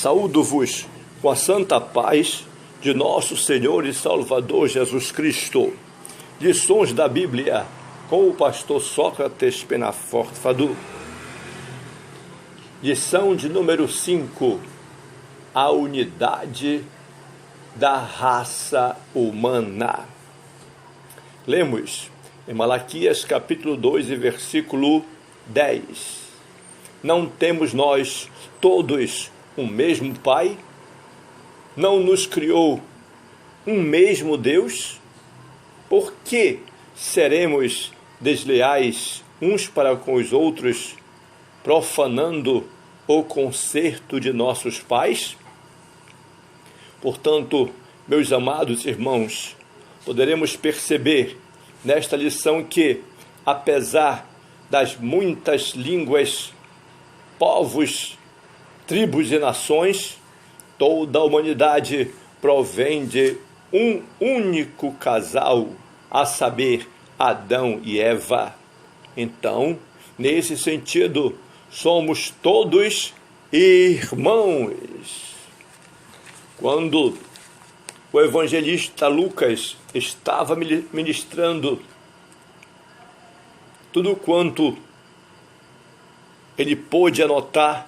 Saúdo-vos com a santa paz de nosso Senhor e Salvador Jesus Cristo. Lições da Bíblia com o pastor Sócrates Penaforte Fadu. Lição de número 5. A unidade da raça humana. Lemos em Malaquias capítulo 2 e versículo 10. Não temos nós todos um mesmo Pai? Não nos criou um mesmo Deus? Por que seremos desleais uns para com os outros, profanando o concerto de nossos pais? Portanto, meus amados irmãos, poderemos perceber nesta lição que, apesar das muitas línguas, povos, tribos e nações, toda a humanidade provém de um único casal, a saber, Adão e Eva. Então, nesse sentido, somos todos irmãos. Quando o evangelista Lucas estava ministrando tudo quanto ele pôde anotar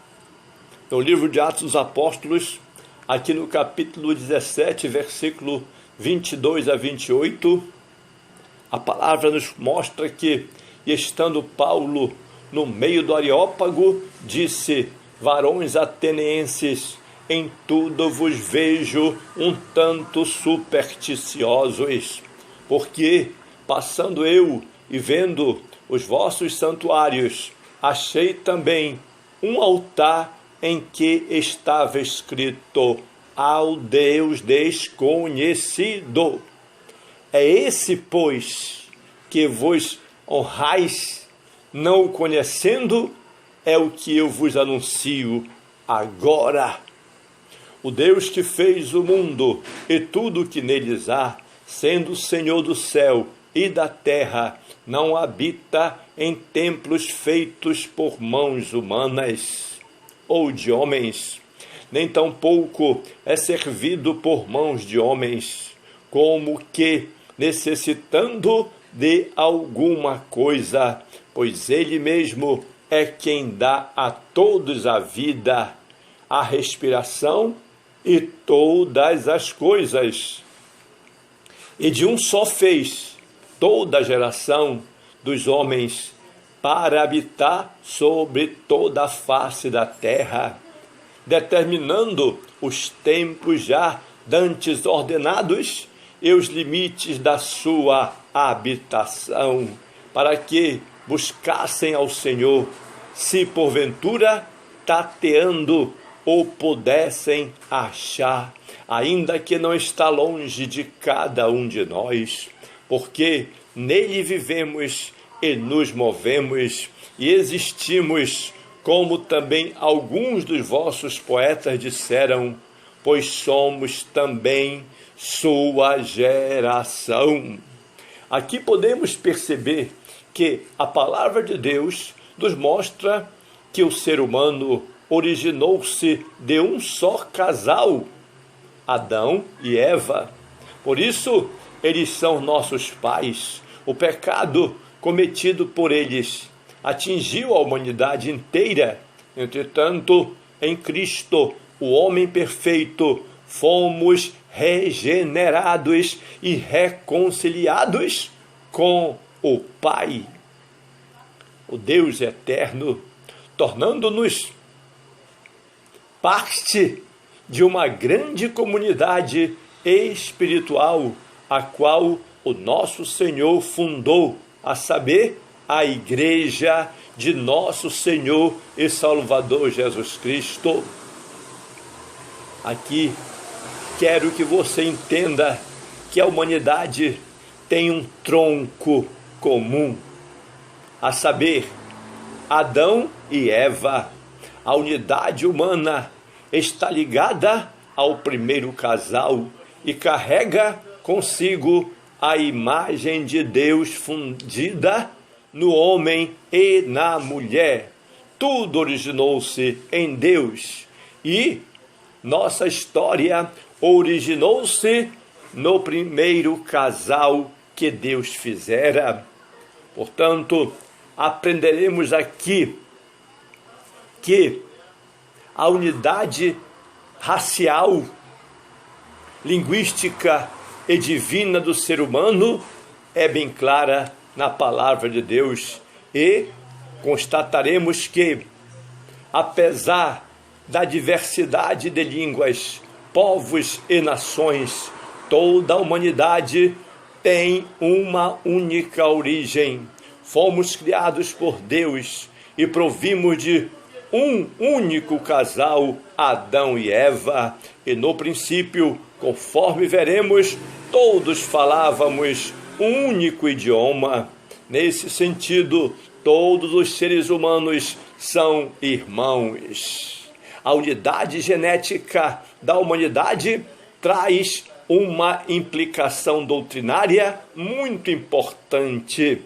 no livro de Atos dos Apóstolos, aqui no capítulo 17, versículo 22 a 28, a palavra nos mostra que, estando Paulo no meio do Areópago, disse: varões atenienses, em tudo vos vejo um tanto supersticiosos, porque, passando eu e vendo os vossos santuários, achei também um altar em que estava escrito: ao Deus desconhecido. É esse, pois, que vos honrais, não o conhecendo, é o que eu vos anuncio agora. O Deus que fez o mundo e tudo o que neles há, sendo o Senhor do céu e da terra, não habita em templos feitos por mãos humanas ou de homens, nem tampouco é servido por mãos de homens, como que necessitando de alguma coisa, pois ele mesmo é quem dá a todos a vida, a respiração e todas as coisas. E de um só fez toda a geração dos homens para habitar sobre toda a face da terra, determinando os tempos já dantes ordenados e os limites da sua habitação, para que buscassem ao Senhor, se porventura tateando o pudessem achar, ainda que não está longe de cada um de nós, porque nele vivemos e nos movemos e existimos, como também alguns dos vossos poetas disseram, pois somos também sua geração. Aqui podemos perceber que a palavra de Deus nos mostra que o ser humano originou-se de um só casal, Adão e Eva. Por isso, eles são nossos pais. O pecado cometido por eles atingiu a humanidade inteira. Entretanto, em Cristo, o homem perfeito, fomos regenerados e reconciliados com o Pai, o Deus eterno, tornando-nos parte de uma grande comunidade espiritual, a qual o nosso Senhor fundou, a saber, a Igreja de nosso Senhor e Salvador Jesus Cristo. Aqui quero que você entenda que a humanidade tem um tronco comum, a saber, Adão e Eva. A unidade humana está ligada ao primeiro casal e carrega consigo a imagem de Deus fundida no homem e na mulher. Tudo originou-se em Deus e nossa história originou-se no primeiro casal que Deus fizera. Portanto, aprenderemos aqui que a unidade racial, linguística e divina do ser humano é bem clara na palavra de Deus, e constataremos que, apesar da diversidade de línguas, povos e nações, toda a humanidade tem uma única origem. Fomos criados por Deus e provimos de um único casal, Adão e Eva, e no princípio, conforme veremos, todos falávamos um único idioma. Nesse sentido, todos os seres humanos são irmãos. A unidade genética da humanidade traz uma implicação doutrinária muito importante.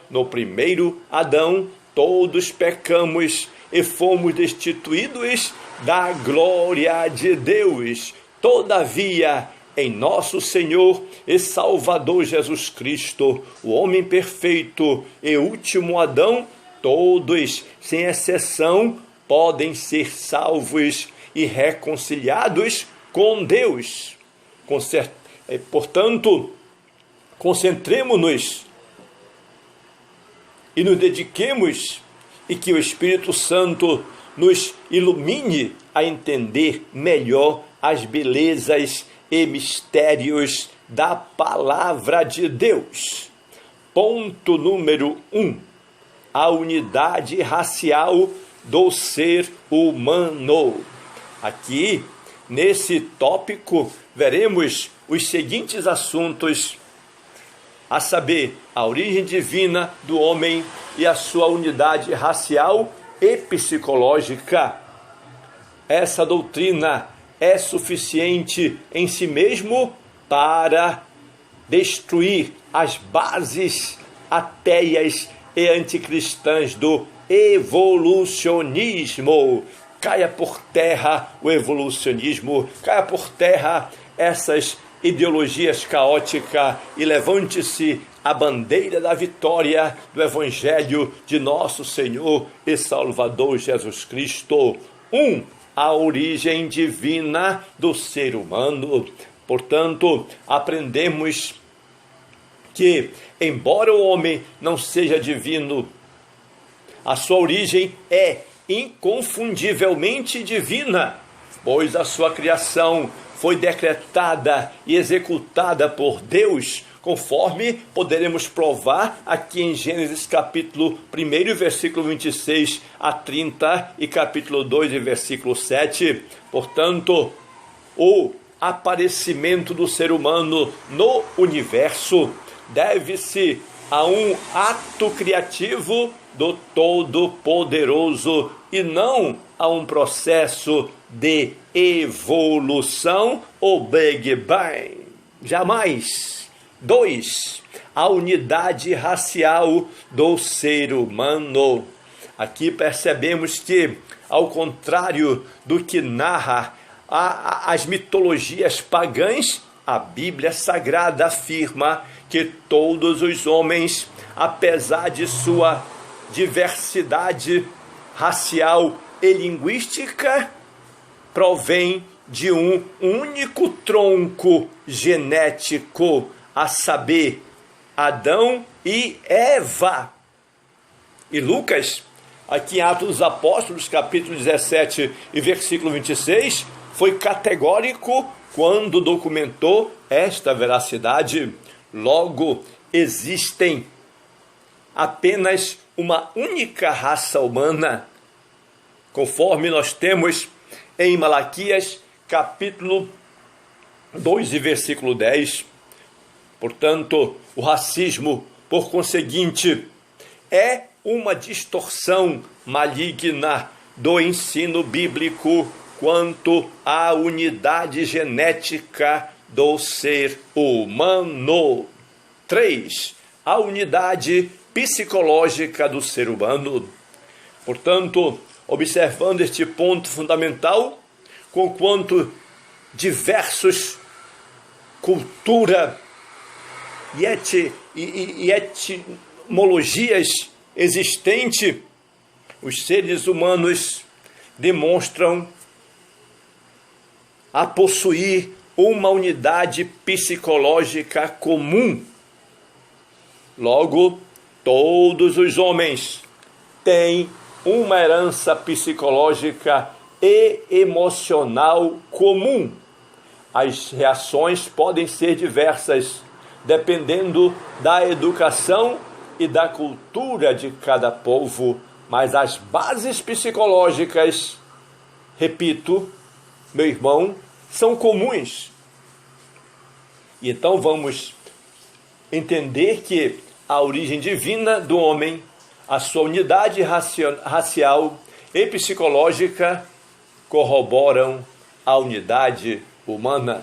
No primeiro Adão, todos pecamos e fomos destituídos da glória de Deus. Todavia, em nosso Senhor e Salvador Jesus Cristo, o homem perfeito e último Adão, todos, sem exceção, podem ser salvos e reconciliados com Deus. Portanto, concentremo-nos e nos dediquemos, e que o Espírito Santo nos ilumine a entender melhor as belezas e mistérios da palavra de Deus. Ponto número 1. A unidade racial do ser humano. Aqui, nesse tópico, veremos os seguintes assuntos, a saber, a origem divina do homem e a sua unidade racial e psicológica. Essa doutrina é suficiente em si mesmo para destruir as bases ateias e anticristãs do evolucionismo. Caia por terra o evolucionismo, caia por terra essas ideologias caóticas e levante-se a bandeira da vitória do Evangelho de nosso Senhor e Salvador Jesus Cristo. A origem divina do ser humano. Portanto, aprendemos que, embora o homem não seja divino, a sua origem é inconfundivelmente divina, pois a sua criação foi decretada e executada por Deus, conforme poderemos provar aqui em Gênesis capítulo 1, versículo 26 a 30 e capítulo 2, versículo 7. Portanto, o aparecimento do ser humano no universo deve-se a um ato criativo do Todo-Poderoso e não a um processo de evolução ou Big Bang. Jamais. 2. A unidade racial do ser humano. Aqui percebemos que, ao contrário do que narra as mitologias pagãs, a Bíblia Sagrada afirma que todos os homens, apesar de sua diversidade racial e linguística, provém de um único tronco genético, a saber, Adão e Eva. E Lucas, aqui em Atos dos Apóstolos, capítulo 17 e versículo 26, foi categórico quando documentou esta veracidade. Logo, existem apenas uma única raça humana, conforme nós temos em Malaquias, capítulo 2 e versículo 10. Portanto, o racismo, por conseguinte, é uma distorção maligna do ensino bíblico quanto à unidade genética do ser humano. 3. A unidade psicológica do ser humano. Portanto, observando este ponto fundamental, conquanto diversos cultura e etimologias existentes, os seres humanos demonstram a possuir uma unidade psicológica comum. Logo, todos os homens têm uma herança psicológica e emocional comum. As reações podem ser diversas, dependendo da educação e da cultura de cada povo, mas as bases psicológicas, repito, meu irmão, são comuns. E então vamos entender que a origem divina do homem, a sua unidade racial e psicológica corroboram a unidade humana.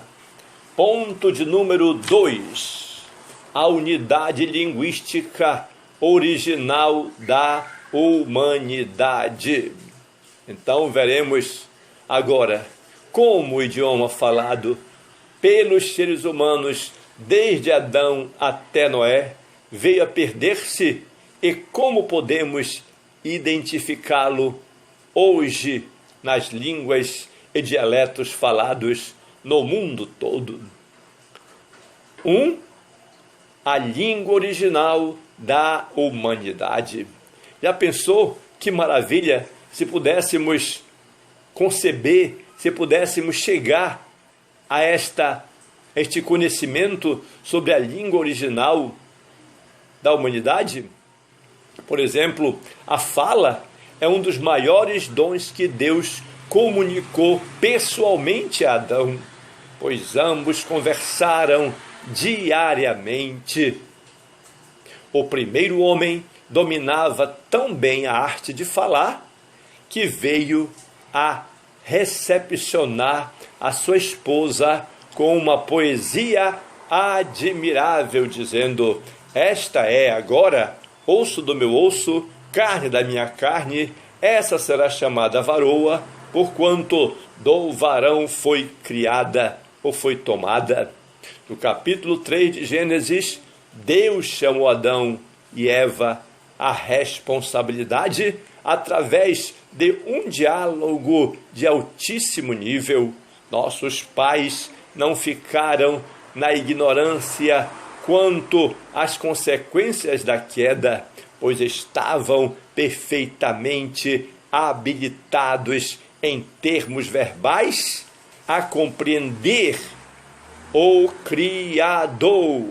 Ponto de número 2. A unidade linguística original da humanidade. Então veremos agora como o idioma falado pelos seres humanos desde Adão até Noé veio a perder-se e como podemos identificá-lo hoje nas línguas e dialetos falados no mundo todo. 1. A língua original da humanidade. Já pensou que maravilha se pudéssemos conceber, se pudéssemos chegar a este conhecimento sobre a língua original da humanidade? Por exemplo, a fala é um dos maiores dons que Deus comunicou pessoalmente a Adão, pois ambos conversaram diariamente. O primeiro homem dominava tão bem a arte de falar que veio a recepcionar a sua esposa com uma poesia admirável, dizendo: esta é agora osso do meu osso, carne da minha carne, essa será chamada varoa, porquanto do varão foi criada ou foi tomada. No capítulo 3 de Gênesis, Deus chamou Adão e Eva à responsabilidade através de um diálogo de altíssimo nível. Nossos pais não ficaram na ignorância quanto às consequências da queda, pois estavam perfeitamente habilitados em termos verbais a compreender o Criador.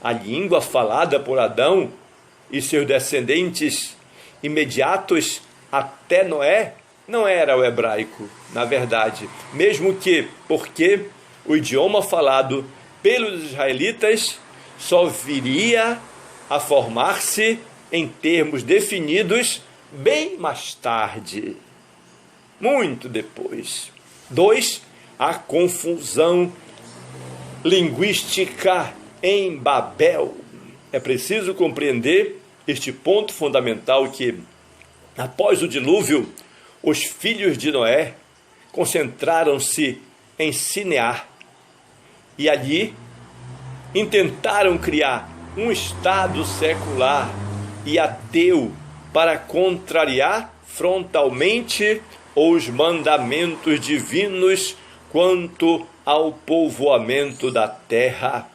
A língua falada por Adão e seus descendentes imediatos até Noé não era o hebraico, na verdade, mesmo que porque o idioma falado pelos israelitas só viria a formar-se em termos definidos bem mais tarde, muito depois. 2. A confusão linguística em Babel. É preciso compreender este ponto fundamental que, após o dilúvio, os filhos de Noé concentraram-se em Sinear e ali intentaram criar um estado secular e ateu para contrariar frontalmente os mandamentos divinos quanto ao povoamento da terra.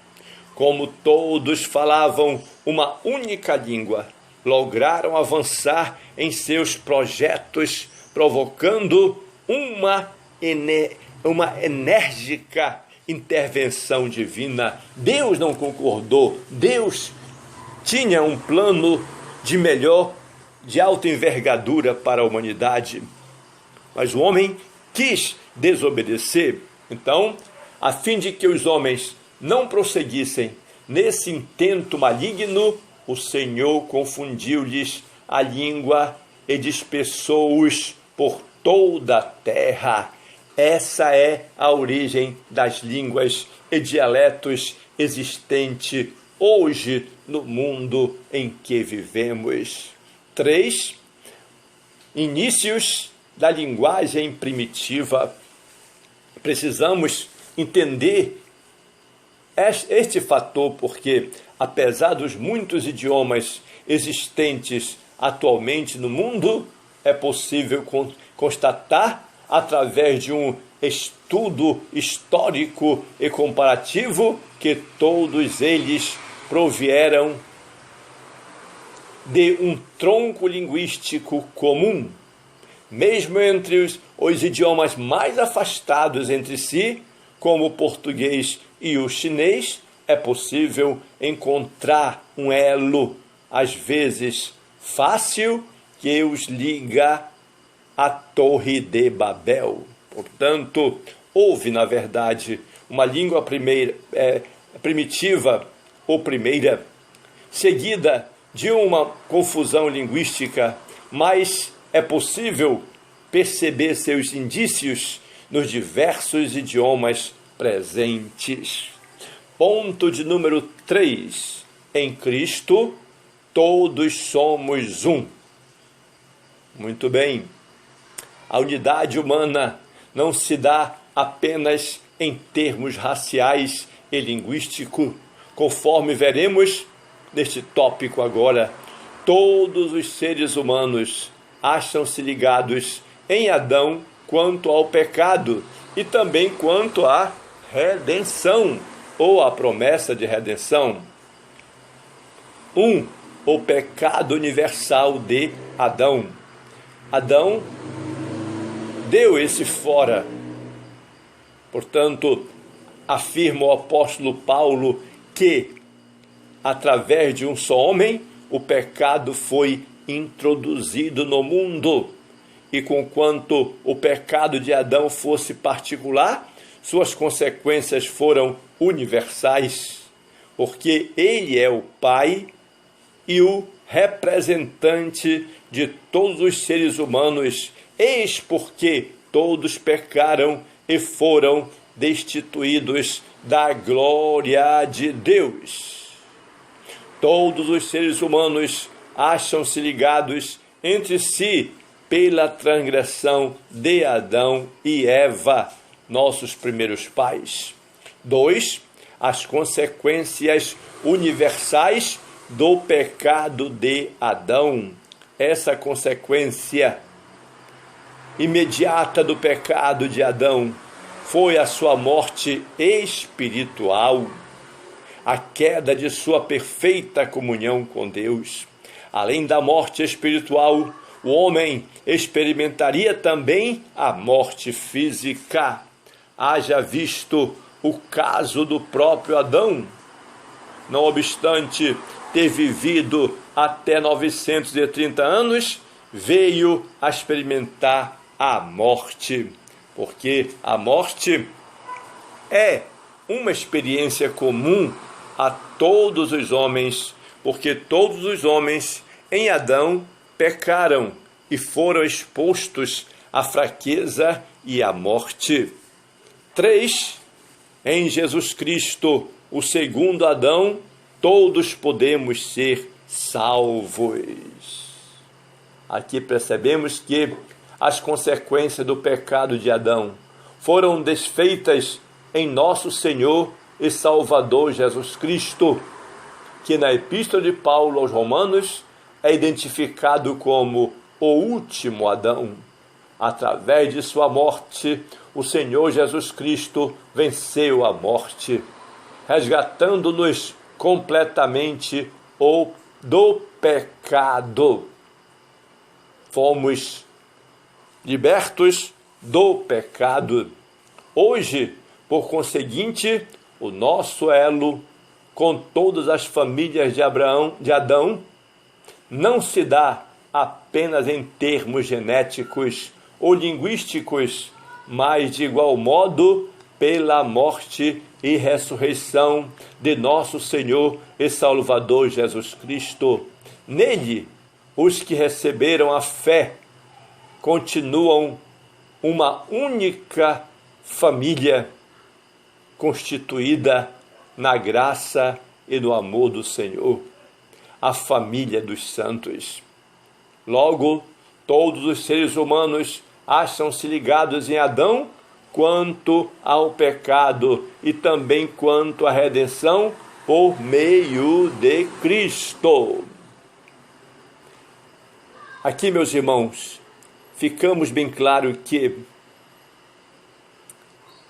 Como todos falavam uma única língua, lograram avançar em seus projetos, provocando uma enérgica intervenção divina. Deus não concordou. Deus tinha um plano de melhor, de alta envergadura para a humanidade. Mas o homem quis desobedecer. Então, a fim de que os homens não prosseguissem nesse intento maligno, o Senhor confundiu-lhes a língua e dispersou-os por toda a terra. Essa é a origem das línguas e dialetos existentes hoje no mundo em que vivemos. 3. Inícios da linguagem primitiva. Precisamos entender este fator, porque apesar dos muitos idiomas existentes atualmente no mundo, é possível constatar, através de um estudo histórico e comparativo, que todos eles provieram de um tronco linguístico comum. Mesmo entre os idiomas mais afastados entre si, como o português e o chinês, é possível encontrar um elo, às vezes fácil, que os liga à Torre de Babel. Portanto, houve, na verdade, uma língua primitiva ou primeira, seguida de uma confusão linguística, mas é possível perceber seus indícios nos diversos idiomas presentes. Ponto de número 3. Em Cristo, todos somos um. Muito bem. A unidade humana não se dá apenas em termos raciais e linguísticos, conforme veremos neste tópico agora. Todos os seres humanos acham-se ligados em Adão quanto ao pecado e também quanto à redenção, ou à promessa de redenção. O pecado universal de Adão. Adão deu esse fora. Portanto, afirma o apóstolo Paulo que, através de um só homem, o pecado foi introduzido no mundo. E conquanto o pecado de Adão fosse particular, suas consequências foram universais, porque ele é o pai e o representante de todos os seres humanos. Eis porque todos pecaram e foram destituídos da glória de Deus. Todos os seres humanos acham-se ligados entre si pela transgressão de Adão e Eva, nossos primeiros pais. 2. As consequências universais do pecado de Adão. Essa consequência imediata do pecado de Adão foi a sua morte espiritual, a queda de sua perfeita comunhão com Deus. Além da morte espiritual, o homem experimentaria também a morte física. Haja visto o caso do próprio Adão. Não obstante ter vivido até 930 anos, veio a experimentar a morte, porque a morte é uma experiência comum a todos os homens, porque todos os homens em Adão pecaram e foram expostos à fraqueza e à morte. 3. Em Jesus Cristo, o segundo Adão, todos podemos ser salvos. Aqui percebemos que as consequências do pecado de Adão foram desfeitas em nosso Senhor e Salvador Jesus Cristo, que na Epístola de Paulo aos Romanos é identificado como o último Adão. Através de sua morte, o Senhor Jesus Cristo venceu a morte, resgatando-nos completamente do pecado. Fomos libertos do pecado. Hoje, por conseguinte, o nosso elo com todas as famílias de Adão não se dá apenas em termos genéticos ou linguísticos, mas de igual modo pela morte e ressurreição de nosso Senhor e Salvador Jesus Cristo. Nele, os que receberam a fé continuam uma única família constituída na graça e no amor do Senhor, a família dos santos. Logo, todos os seres humanos acham-se ligados em Adão quanto ao pecado e também quanto à redenção por meio de Cristo. Aqui, meus irmãos, ficamos bem claro que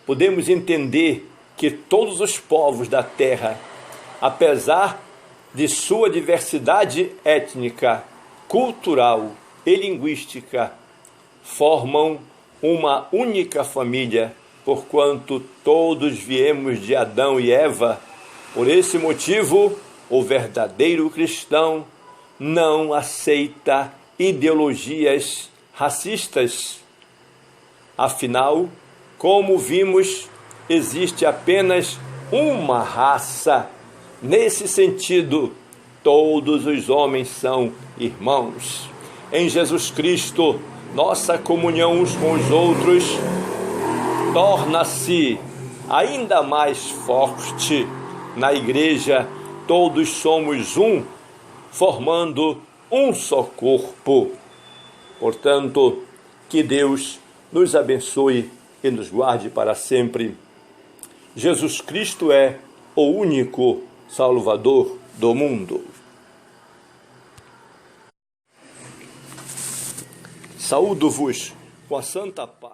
podemos entender que todos os povos da terra, apesar de sua diversidade étnica, cultural e linguística, formam uma única família, porquanto todos viemos de Adão e Eva. Por esse motivo, o verdadeiro cristão não aceita ideologias racistas. Afinal, como vimos, existe apenas uma raça. Nesse sentido, todos os homens são irmãos. Em Jesus Cristo, nossa comunhão uns com os outros torna-se ainda mais forte. Na igreja, todos somos um, formando um só corpo. Portanto, que Deus nos abençoe e nos guarde para sempre. Jesus Cristo é o único Salvador do mundo. Saúdo-vos com a santa paz.